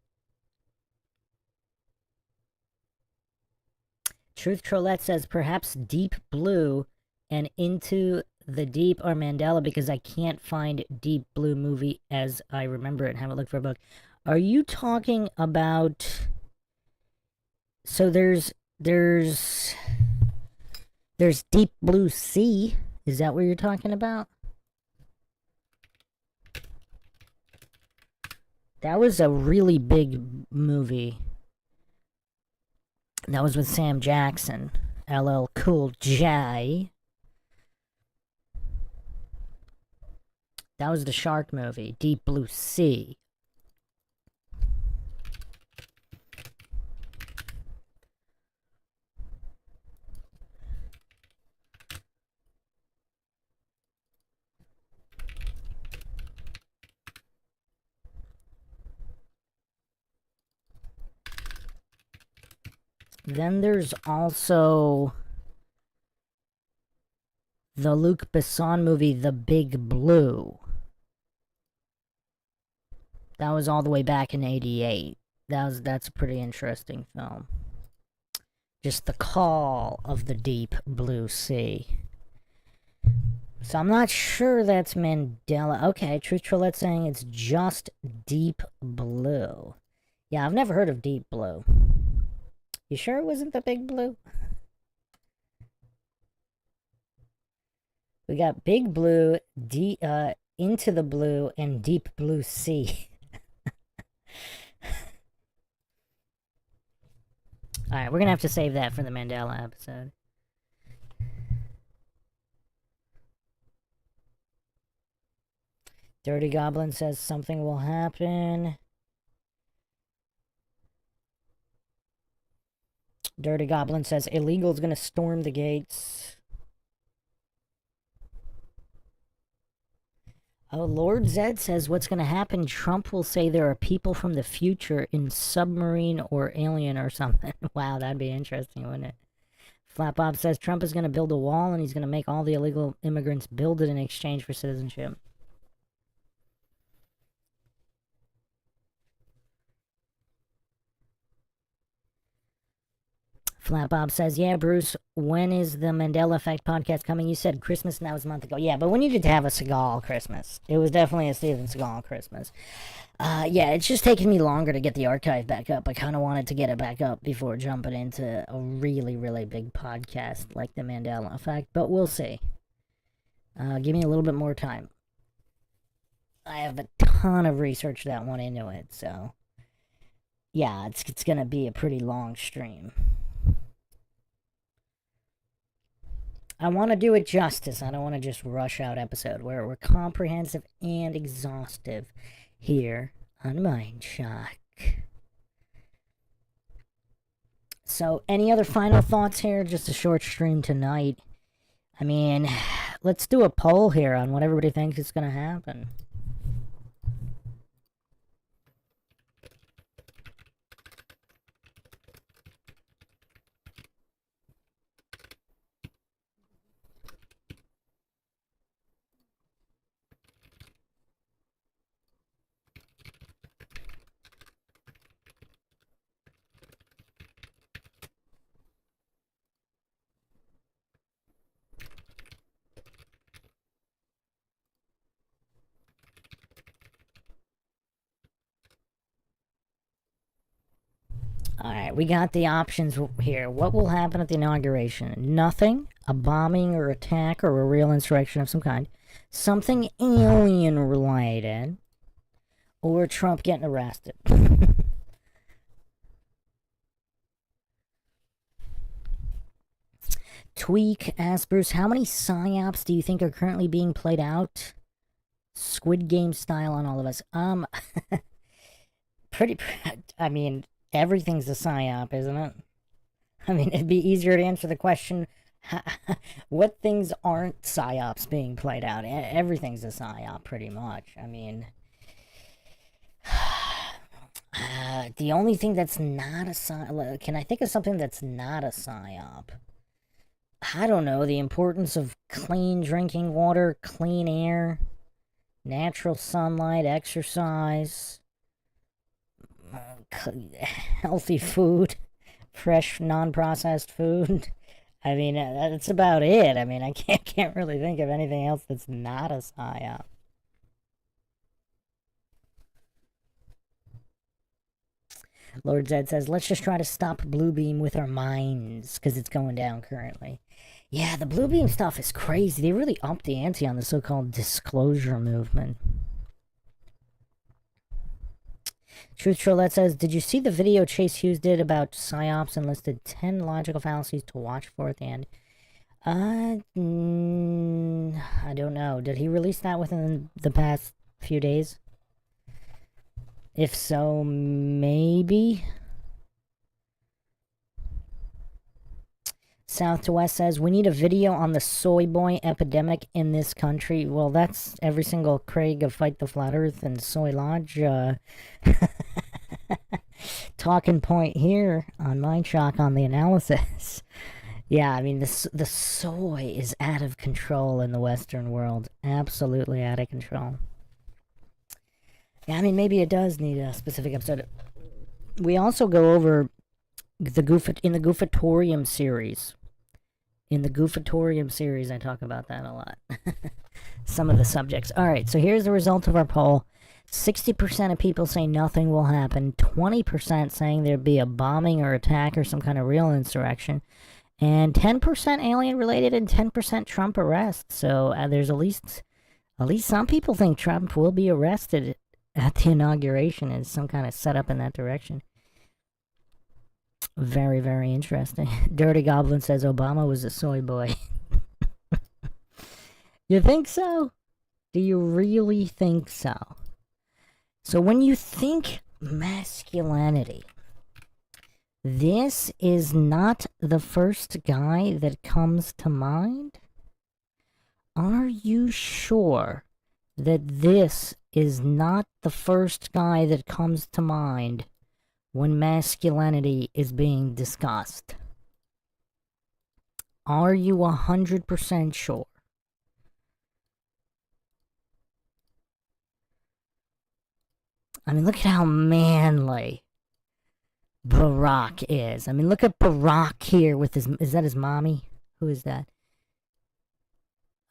Truth Trollette says, perhaps Deep Blue and Into the Deep are Mandela because I can't find Deep Blue movie as I remember it and haven't looked for a book. Are you talking about... So there's Deep Blue Sea. Is that what you're talking about? That was a really big movie. That was with Sam Jackson, LL Cool J. That was the shark movie, Deep Blue Sea. Then there's also the Luc Besson movie, The Big Blue. That was all the way back in '88. That's a pretty interesting film. Just the call of the deep blue sea. So I'm not sure that's Mandela. Okay, Truth Trollette's saying it's just Deep Blue. Yeah, I've never heard of Deep Blue. You sure it wasn't the Big Blue? We got Big Blue, Into the Blue, and Deep Blue Sea. Alright, we're gonna have to save that for the Mandela episode. Dirty Goblin says something will happen. Dirty Goblin says illegal's gonna storm the gates. Oh, Lord Zed says what's gonna happen? Trump will say there are people from the future in submarine or alien or something. Wow, that'd be interesting, wouldn't it? Flat Bob says Trump is gonna build a wall and he's gonna make all the illegal immigrants build it in exchange for citizenship. Flat Bob says, yeah, Bruce, when is the Mandela Effect podcast coming? You said Christmas, and that was a month ago. Yeah, but we needed to have a Seagal Christmas. It was definitely a Steven Seagal Christmas. Yeah, it's just taking me longer to get the archive back up. I kind of wanted to get it back up before jumping into a really, really big podcast like the Mandela Effect, but we'll see. Give me a little bit more time. I have a ton of research that went into it, so yeah, it's gonna be a pretty long stream. I want to do it justice. I don't want to just rush out episode where we're comprehensive and exhaustive here on MINDSHOCK. So, any other final thoughts here? Just a short stream tonight. I mean, let's do a poll here on what everybody thinks is going to happen. Alright, we got the options here. What will happen at the inauguration? Nothing, a bombing or attack or a real insurrection of some kind, something alien related, or Trump getting arrested. Tweak asks Bruce, how many psyops do you think are currently being played out? Squid Game style on all of us. I mean, everything's a psyop, isn't it? I mean, it'd be easier to answer the question, what things aren't psyops being played out? Everything's a psyop, pretty much. I mean, the only thing that's not a psyop... Can I think of something that's not a psyop? I don't know, the importance of clean drinking water, clean air, natural sunlight, exercise, healthy food, fresh, non-processed food. I mean, that's about it. I mean, I can't really think of anything else that's not a psyop. Lord Zed says, let's just try to stop Bluebeam with our minds, because it's going down currently. Yeah, the Bluebeam stuff is crazy. They really upped the ante on the so-called disclosure movement. Truth Trollette says, did you see the video Chase Hughes did about psyops and listed 10 logical fallacies to watch for at the end? I don't know. Did he release that within the past few days? If so, maybe. South to West says, we need a video on the soy boy epidemic in this country. Well, that's every single Craig of Fight the Flat Earth and Soy Lodge talking point here on MINDSHOCK on the analysis. Yeah, I mean, the soy is out of control in the Western world. Absolutely out of control. Yeah, I mean, maybe it does need a specific episode. We also go over in the Goofatorium series. In the Goofatorium series, I talk about that a lot. Some of the subjects. Alright, so here's the result of our poll. 60% of people say nothing will happen. 20% saying there'd be a bombing or attack or some kind of real insurrection. And 10% alien-related and 10% Trump arrest. So there's at least some people think Trump will be arrested at the inauguration as some kind of setup in that direction. Very, very interesting. Dirty Goblin says Obama was a soy boy. You think so? Do you really think so? So when you think masculinity, this is not the first guy that comes to mind? Are you sure that this is not the first guy that comes to mind when masculinity is being discussed? Are you 100% sure? I mean, look at how manly Barack is. I mean, look at Barack here with his... Is that his mommy? Who is that?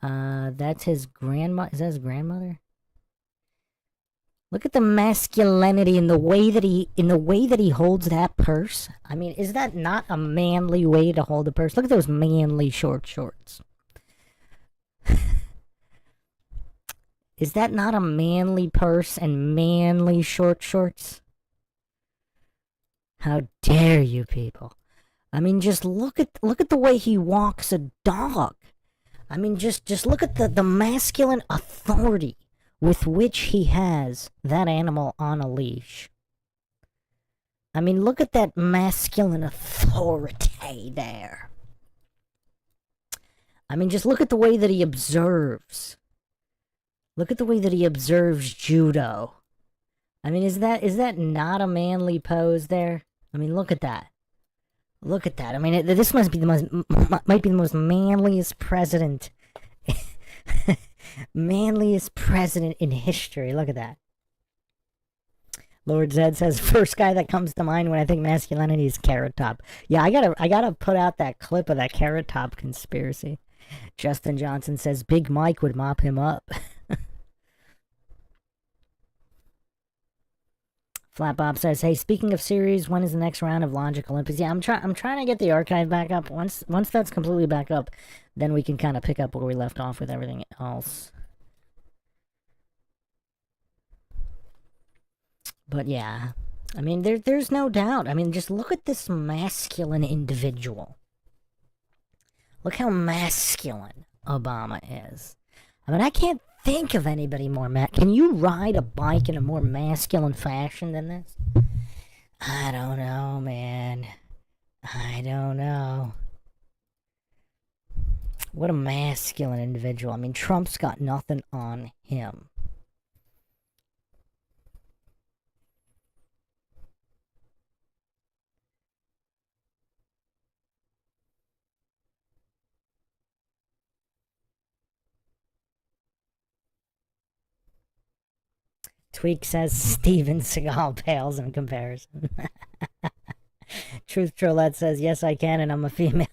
That's his grandma. Is that his grandmother? Look at the masculinity in the way that he holds that purse. I mean, is that not a manly way to hold a purse? Look at those manly short shorts. Is that not a manly purse and manly short shorts? How dare you people? I mean, just look at the way he walks a dog. I mean, just look at the masculine authority with which he has that animal on a leash. I mean, look at that masculine authority there. I mean, just look at the way that he observes. Look at the way that he observes judo. I mean, is that not a manly pose there? I mean, look at that. Look at that. I mean, this might be the most manliest president. Manliest president in history. Look at that. Lord Zed says, first guy that comes to mind when I think masculinity is Carrot Top. Yeah, I gotta put out that clip of that Carrot Top conspiracy. Justin Johnson says Big Mike would mop him up. Flat Bob says, "Hey, speaking of series, when is the next round of Logic Olympics?" Yeah, I'm trying to get the archive back up. Once that's completely back up, then we can kind of pick up where we left off with everything else. But yeah, I mean, there's no doubt. I mean, just look at this masculine individual. Look how masculine Obama is. I mean, I can't think of anybody more Can you ride a bike in a more masculine fashion than this? I don't know, man. I don't know. What a masculine individual. I mean, Trump's got nothing on him. Tweak says Steven Seagal pales in comparison. Truth Trollette says, "Yes, I can, and I'm a female."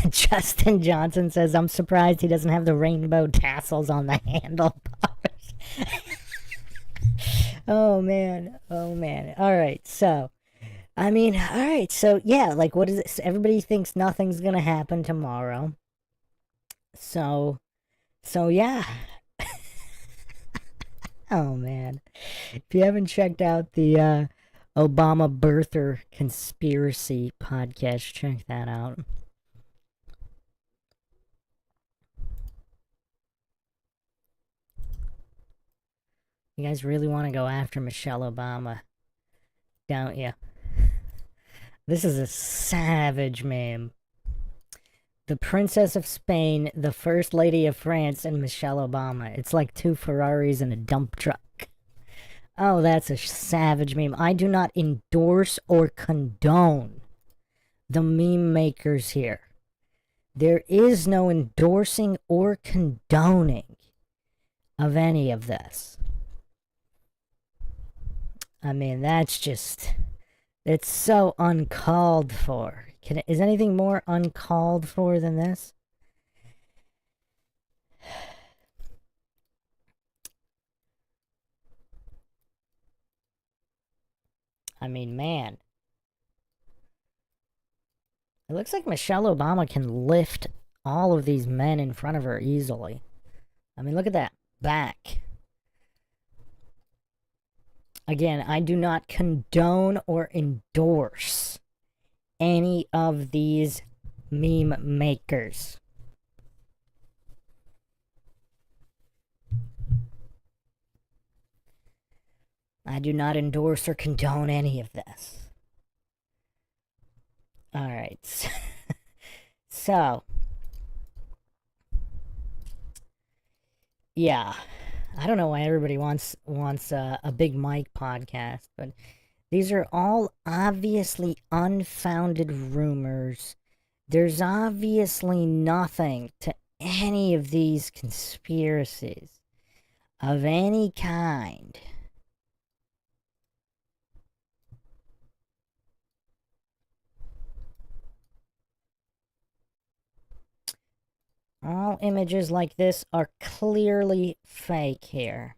Justin Johnson says, "I'm surprised he doesn't have the rainbow tassels on the handlebars." Oh, man. Oh, man. All right, so, I mean, all right, so, yeah, like, what is it? Everybody thinks nothing's gonna happen tomorrow. So, yeah. Oh, man. If you haven't checked out the Obama birther conspiracy podcast, check that out. You guys really want to go after Michelle Obama, don't you? This is a savage meme. The Princess of Spain, the First Lady of France, and Michelle Obama. It's like two Ferraris and a dump truck. Oh, that's a savage meme. I do not endorse or condone the meme makers here. There is no endorsing or condoning of any of this. I mean, that's just... It's so uncalled for. Is anything more uncalled for than this? I mean, man. It looks like Michelle Obama can lift all of these men in front of her easily. I mean, look at that back. Again, I do not condone or endorse any of these meme makers. I do not endorse or condone any of this. Alright. So. Yeah. I don't know why everybody wants a Big Mike podcast, but these are all obviously unfounded rumors. There's obviously nothing to any of these conspiracies of any kind. All images like this are clearly fake here.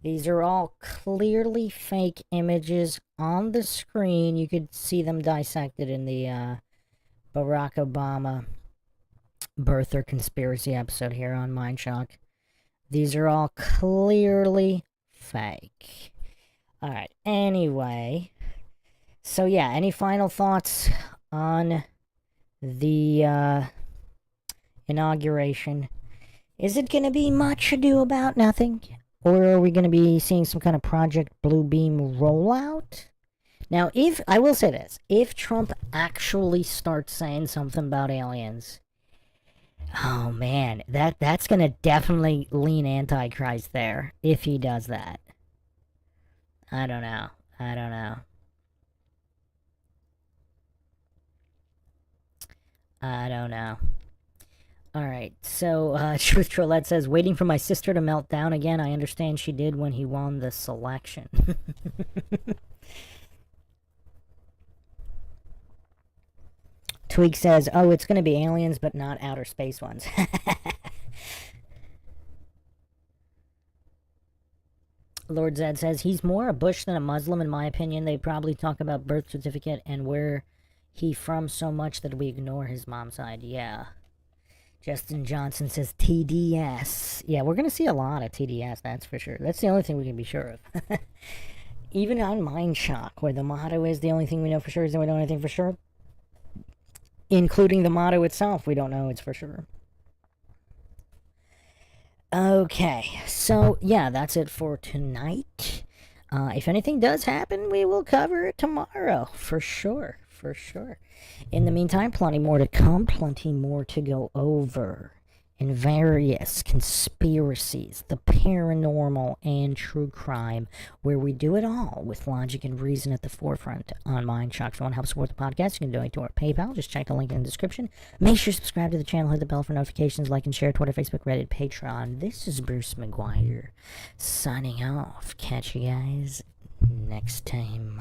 These are all clearly fake images on the screen. You could see them dissected in the Barack Obama birther conspiracy episode here on MINDSHOCK. These are all clearly fake. Alright, anyway. So yeah, any final thoughts on the inauguration? Is it going to be much ado about nothing? Or are we going to be seeing some kind of Project Bluebeam rollout? Now, I will say this, if Trump actually starts saying something about aliens, oh man, that's going to definitely lean Antichrist there, if he does that. I don't know. Alright, so, Truth Trollette says, "Waiting for my sister to melt down again. I understand she did when he won the selection." Tweak says, "Oh, it's gonna be aliens, but not outer space ones." Lord Zed says, he's more a Bush than a Muslim, in my opinion. They probably talk about birth certificate and where he from so much that we ignore his mom's side. Yeah. Justin Johnson says TDS. Yeah, we're going to see a lot of TDS, that's for sure. That's the only thing we can be sure of. Even on MINDSHOCK, where the motto is the only thing we know for sure is that we don't know anything for sure. Including the motto itself, we don't know it's for sure. Okay, so yeah, that's it for tonight. If anything does happen, we will cover it tomorrow, for sure, for sure. In the meantime, plenty more to come, plenty more to go over in various conspiracies, the paranormal and true crime, where we do it all with logic and reason at the forefront on MINDSHOCK. If you want to help support the podcast, you can donate to our PayPal. Just check the link in the description. Make sure you subscribe to the channel, hit the bell for notifications, like and share, Twitter, Facebook, Reddit, Patreon. This is Bruce McGuire signing off. Catch you guys next time.